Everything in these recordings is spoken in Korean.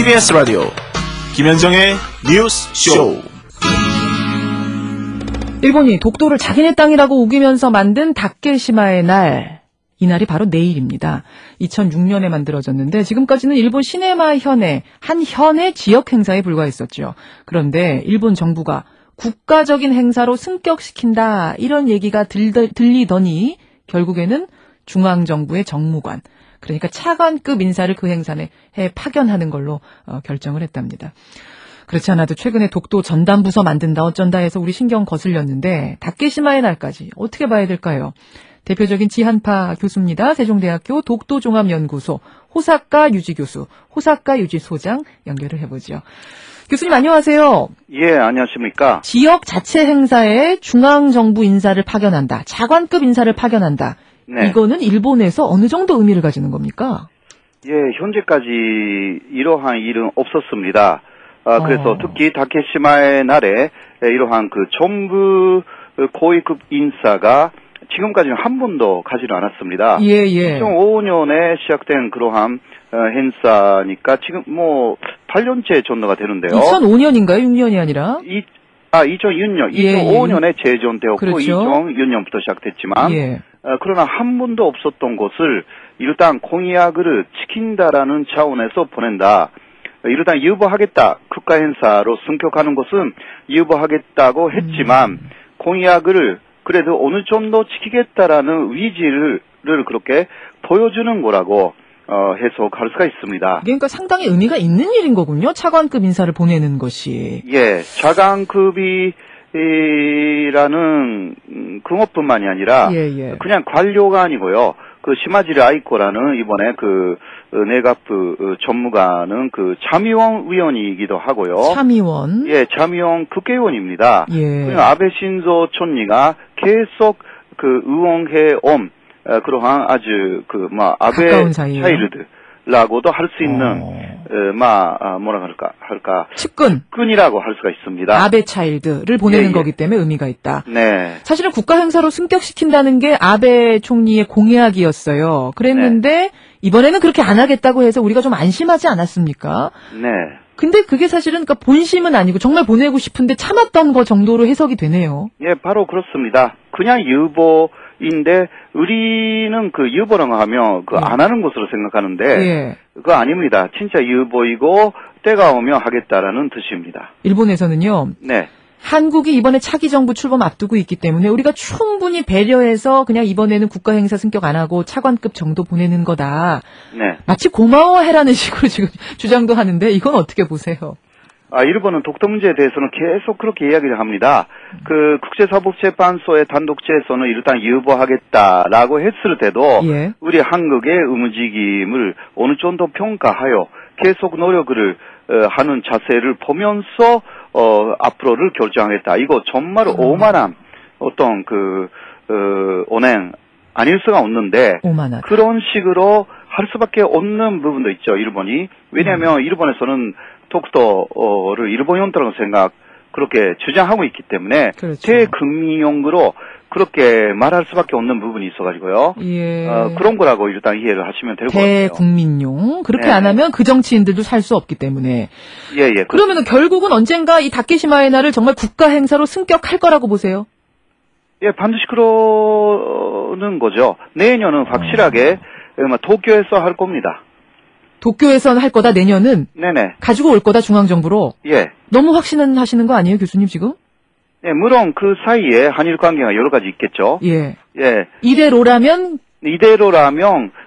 TBS 라디오 김현정의 뉴스 쇼. 일본이 독도를 자기네 땅이라고 우기면서 만든 다케시마의 날, 이날이 바로 내일입니다. 2006년에 만들어졌는데 지금까지는 일본 시네마 현의 한 현의 지역 행사에 불과했었죠. 그런데 일본 정부가 국가적인 행사로 승격시킨다, 이런 얘기가 들리더니 결국에는 중앙정부의 정무관, 그러니까 차관급 인사를 그 행사에 파견하는 걸로 결정을 했답니다. 그렇지 않아도 최근에 독도 전담부서 만든다 어쩐다 해서 우리 신경 거슬렸는데 다케시마의 날까지 어떻게 봐야 될까요? 대표적인 지한파 교수입니다. 세종대학교 독도종합연구소 호사카 유지 교수, 호사카 유지 소장 연결을 해보죠. 교수님 안녕하세요. 예, 안녕하십니까. 지역 자체 행사에 중앙정부 인사를 파견한다, 차관급 인사를 파견한다. 네. 이거는 일본에서 어느 정도 의미를 가지는 겁니까? 예, 현재까지 이러한 일은 없었습니다. 그래서 특히 다케시마의 날에 이러한 그 정부 고위급 인사가 지금까지는 한 번도 가지는 않았습니다. 예, 예. 2005년에 시작된 그러한 행사니까 지금 뭐 8년째 전도가 되는데요. 2005년인가요? 6년이 아니라? 2006년, 예, 2005년에 재전되었고 그렇죠. 2006년부터 시작됐지만 예. 그러나 한 번도 없었던 것을 일단 공약을 지킨다라는 차원에서 보낸다. 일단 유보하겠다. 국가 행사로 승격하는 것은 유보하겠다고 했지만 공약을 그래도 어느 정도 지키겠다라는 의지를 그렇게 보여주는 거라고 해석할 수가 있습니다. 그러니까 상당히 의미가 있는 일인 거군요. 차관급 인사를 보내는 것이. 예, 차관급이라는 그것뿐만이 아니라 예. 그냥 관료가 아니고요. 그 시마지리 아이코라는 이번에 그 내각부 전무관은 그 참의원 의원이기도 하고요. 참의원? 예, 참의원 국회의원입니다. 예. 아베 신조 총리가 계속 그 의원해 온 그러한 아주 그 아베 차일드라고도 할 수 있는 뭐라 할까 측근이라고 할 수가 있습니다. 아베 차일드를 보내는 거기 때문에 의미가 있다. 네. 사실은 국가 행사로 승격시킨다는 게 아베 총리의 공약이었어요. 그랬는데 네. 이번에는 그렇게 안 하겠다고 해서 우리가 좀 안심하지 않았습니까? 네. 근데 그게 사실은 그러니까 본심은 아니고 정말 보내고 싶은데 참았던 거 정도로 해석이 되네요. 예, 바로 그렇습니다. 그냥 유보인데 우리는 그 유보라고 하면 안 하는 것으로 생각하는데 그거 아닙니다. 진짜 유보이고 때가 오면 하겠다라는 뜻입니다. 일본에서는요. 네. 한국이 이번에 차기 정부 출범 앞두고 있기 때문에 우리가 충분히 배려해서 그냥 이번에는 국가 행사 승격 안 하고 차관급 정도 보내는 거다. 네. 마치 고마워해라는 식으로 지금 주장도 하는데 이건 어떻게 보세요? 일본은 독도 문제에 대해서는 계속 그렇게 이야기를 합니다. 그 국제사법재판소의 단독제에서는 일단 유보하겠다라고 했을 때도 우리 한국의 움직임을 어느 정도 평가하여 계속 노력을 하는 자세를 보면서 앞으로를 결정하겠다. 이거 정말 오만한 어떤 언행 아닐 수가 없는데 오만하다. 그런 식으로 할 수밖에 없는 부분도 있죠. 일본이. 왜냐하면 일본에서는 독도를 일본 영토라고 그렇게 주장하고 있기 때문에 그렇죠. 대국민용으로 그렇게 말할 수밖에 없는 부분이 있어가지고요. 예. 그런 거라고 일단 이해를 하시면 될 것 같아요. 대국민용. 그렇게 안 하면 그 정치인들도 살 수 없기 때문에. 예. 그러면은 결국은 언젠가 이 다케시마의 날을 정말 국가 행사로 승격할 거라고 보세요? 예, 반드시 그러는 거죠. 내년은 확실하게 도쿄에서 할 겁니다. 도쿄에서는 할 거다, 내년은? 네네. 가지고 올 거다, 중앙정부로? 예. 너무 확신은 하시는 거 아니에요, 교수님, 지금? 예, 물론 그 사이에 한일 관계가 여러 가지 있겠죠. 예. 예. 이대로라면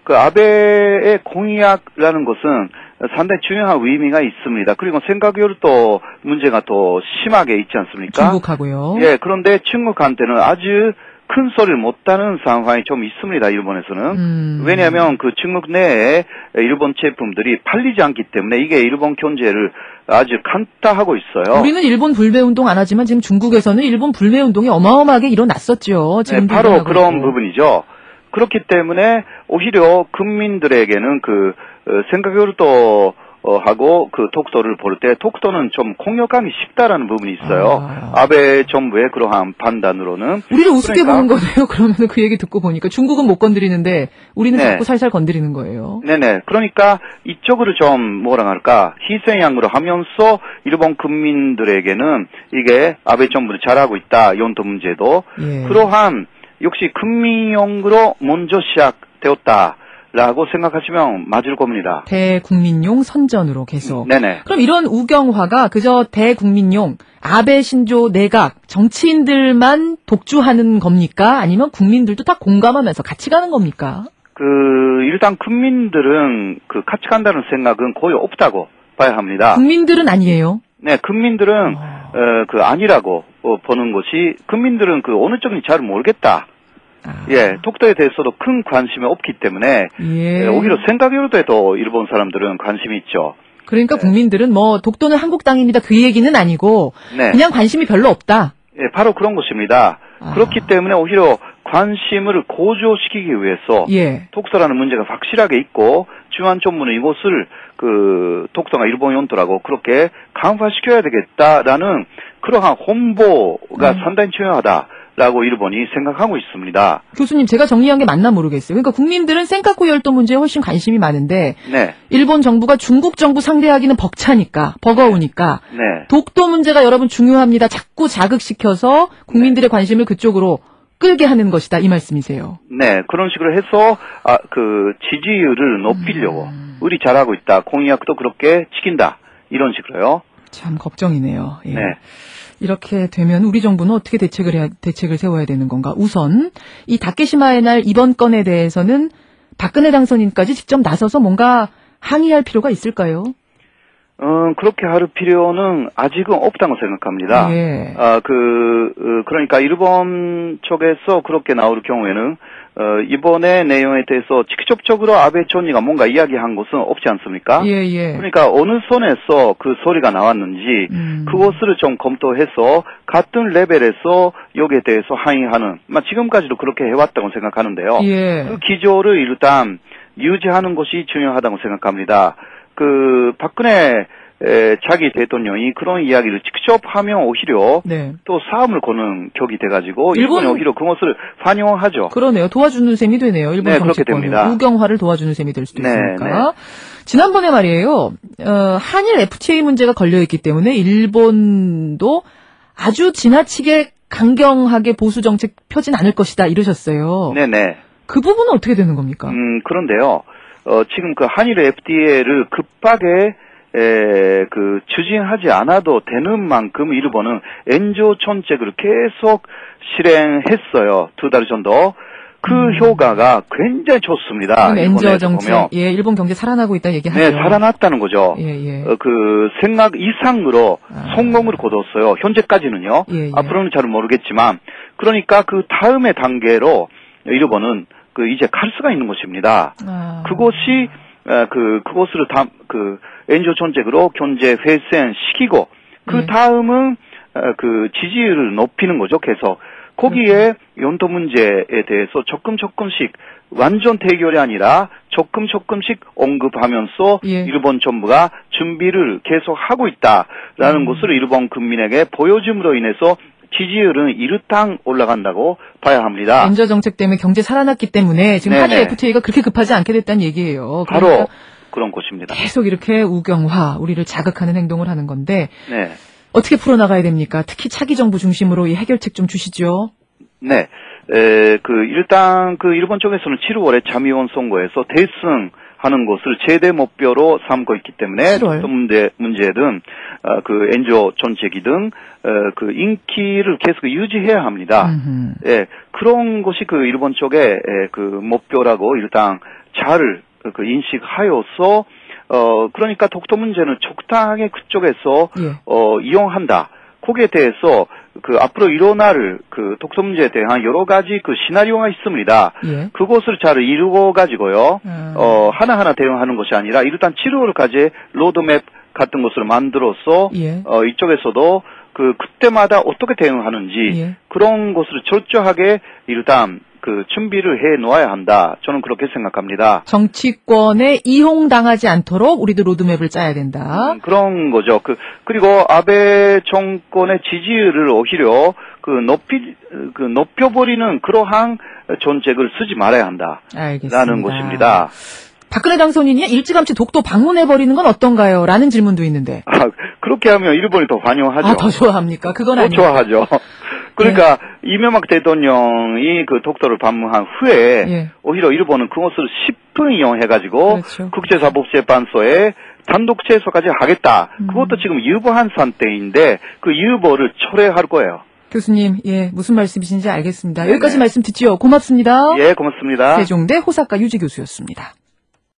그 아베의 공약이라는 것은 상당히 중요한 의미가 있습니다. 그리고 생각외로 또 문제가 더 심하게 있지 않습니까? 중국하고요. 예, 그런데 중국한테는 아주 큰 소리를 못하는 상황이 좀 있습니다, 일본에서는. 왜냐하면 그 중국 내에 일본 제품들이 팔리지 않기 때문에 이게 일본 경제를 아주 간다하고 있어요. 우리는 일본 불매운동 안 하지만 지금 중국에서는 일본 불매운동이 어마어마하게 일어났었죠. 네, 바로 그런 부분이죠. 그렇기 때문에 오히려 국민들에게는 생각으로 또 하고 그 독도를 볼 때 독도는 좀 공격하기 쉽다라는 부분이 있어요. 아베 정부의 그러한 판단으로는. 우리를 우습게 보는 거네요. 그러면 그 얘기 듣고 보니까 중국은 못 건드리는데 우리는 자꾸 살살 건드리는 거예요. 네네. 그러니까 이쪽으로 좀 뭐라 할까 희생양으로 하면서 일본 국민들에게는 이게 아베 정부를 잘하고 있다. 연도 문제도 그러한 역시 국민용으로 먼저 시작되었다. 라고 생각하시면 맞을 겁니다. 대국민용 선전으로 계속. 네네. 그럼 이런 우경화가 그저 대국민용, 아베 신조 내각, 정치인들만 독주하는 겁니까? 아니면 국민들도 다 공감하면서 같이 가는 겁니까? 일단 국민들은 같이 간다는 생각은 거의 없다고 봐야 합니다. 국민들은 아니에요? 네, 국민들은, 아니라고 보는 것이, 국민들은 어느 쪽인지 잘 모르겠다. 독도에 대해서도 큰 관심이 없기 때문에 오히려 생각으로도 일본 사람들은 관심이 있죠. 그러니까 국민들은 독도는 한국 땅입니다. 그 얘기는 아니고 그냥 관심이 별로 없다. 바로 그런 것입니다. 그렇기 때문에 오히려 관심을 고조시키기 위해서 독도라는 문제가 확실하게 있고 중요한 정부는 이곳을 독도가 일본 영토라고 그렇게 강화시켜야 되겠다라는 그러한 홍보가 상당히 중요하다. 라고 일본이 생각하고 있습니다. 교수님, 제가 정리한 게 맞나 모르겠어요. 그러니까 국민들은 센카쿠 열도 문제에 훨씬 관심이 많은데 일본 정부가 중국 정부 상대하기는 벅차니까, 버거우니까 독도 문제가 여러분 중요합니다. 자꾸 자극시켜서 국민들의 관심을 그쪽으로 끌게 하는 것이다. 이 말씀이세요. 네, 그런 식으로 해서 지지율을 높이려고 우리 잘하고 있다. 공약도 그렇게 지킨다. 이런 식으로요. 참 걱정이네요. 이렇게 되면 우리 정부는 어떻게 대책을 세워야 되는 건가? 우선 이 다케시마의 날 이번 건에 대해서는 박근혜 당선인까지 직접 나서서 뭔가 항의할 필요가 있을까요? 그렇게 할 필요는 아직은 없다고 생각합니다. 그러니까 일본 쪽에서 그렇게 나올 경우에는 이번의 내용에 대해서 직접적으로 아베 총리가 뭔가 이야기한 것은 없지 않습니까? 그러니까 어느 선에서 그 소리가 나왔는지 그것을 좀 검토해서 같은 레벨에서 여기에 대해서 항의하는, 지금까지도 그렇게 해왔다고 생각하는데요. 그 기조를 일단 유지하는 것이 중요하다고 생각합니다. 박근혜 자기 대통령이 그런 이야기를 직접 하면 오히려 또 싸움을 거는 격이 돼가지고 일본이 오히려 그것을 환영하죠. 그러네요. 도와주는 셈이 되네요. 일본 정치권은 우경화를 도와주는 셈이 될 수도 있으니까. 지난번에 말이에요. 한일 FTA 문제가 걸려있기 때문에 일본도 아주 지나치게 강경하게 보수 정책 펴진 않을 것이다 이러셨어요. 그 부분은 어떻게 되는 겁니까? 그런데요. 지금 한일 FTA를 급하게 추진하지 않아도 되는 만큼 일본은 엔조 정책을 계속 실행했어요. 2달 정도. 그 효과가 굉장히 좋습니다. 엔저 정책. 일본 경제 살아나고 있다 얘기하죠. 네, 살아났다는 거죠. 생각 이상으로 성공을 거뒀어요. 현재까지는요. 앞으로는 잘 모르겠지만. 그러니까 그 다음의 단계로 일본은 이제 갈 수가 있는 것입니다. 그것이 그것을 엔조 정책으로 경제 회생시키고 그 다음은 지지율을 높이는 거죠. 계속 거기에 연도 문제에 대해서 조금씩 완전 대결이 아니라 조금씩 언급하면서 일본 정부가 준비를 계속 하고 있다라는 것을 일본 국민에게 보여줌으로 인해서 지지율은 이르탕 올라간다고 봐야 합니다. 엔저 정책 때문에 경제 살아났기 때문에 지금 한일 FTA가 그렇게 급하지 않게 됐다는 얘기예요. 바로 그런 것입니다. 계속 이렇게 우경화, 우리를 자극하는 행동을 하는 건데 어떻게 풀어나가야 됩니까? 특히 차기 정부 중심으로 이 해결책 좀 주시죠. 일단 일본 쪽에서는 7월에 참의원 선거에서 대승하는 것을 최대 목표로 삼고 있기 때문에 어떤 문제든 엔조 정책이든 인기를 계속 유지해야 합니다. 그런 것이 일본 쪽의 목표라고 일단 잘 인식하여서 그러니까 독도 문제는 적당하게 그쪽에서 이용한다. 거기에 대해서 앞으로 일어날 독도 문제에 대한 여러 가지 시나리오가 있습니다. 그것을 잘 이루어 가지고요. 하나하나 대응하는 것이 아니라 일단 7월까지 로드맵 같은 것을 만들어서 이쪽에서도 그때마다 어떻게 대응하는지 예. 그런 것을 철저하게 일단 준비를 해 놓아야 한다. 저는 그렇게 생각합니다. 정치권에 이용당하지 않도록 우리도 로드맵을 짜야 된다. 그런 거죠. 그리고 아베 정권의 지지율을 오히려 높여버리는 그러한 정책을 쓰지 말아야 한다. 알겠습니다. 라는 것입니다. 박근혜 당선인이 일찌감치 독도 방문해버리는 건 어떤가요? 라는 질문도 있는데. 그렇게 하면 일본이 더 환영하죠. 더 좋아합니까? 그건 더 아니에요. 좋아하죠. 그러니까 이명박 대통령이 독도를 방문한 후에 예. 오히려 일본은 그것을 10분 이용해가지고 그렇죠. 국제사법재판소에 단독 제소까지 하겠다. 그것도 지금 유보한 상태인데 그 유보를 철회할 거예요. 교수님, 예, 무슨 말씀이신지 알겠습니다. 네네. 여기까지 말씀 듣지요. 고맙습니다. 예, 고맙습니다. 세종대 호사카 유지 교수였습니다.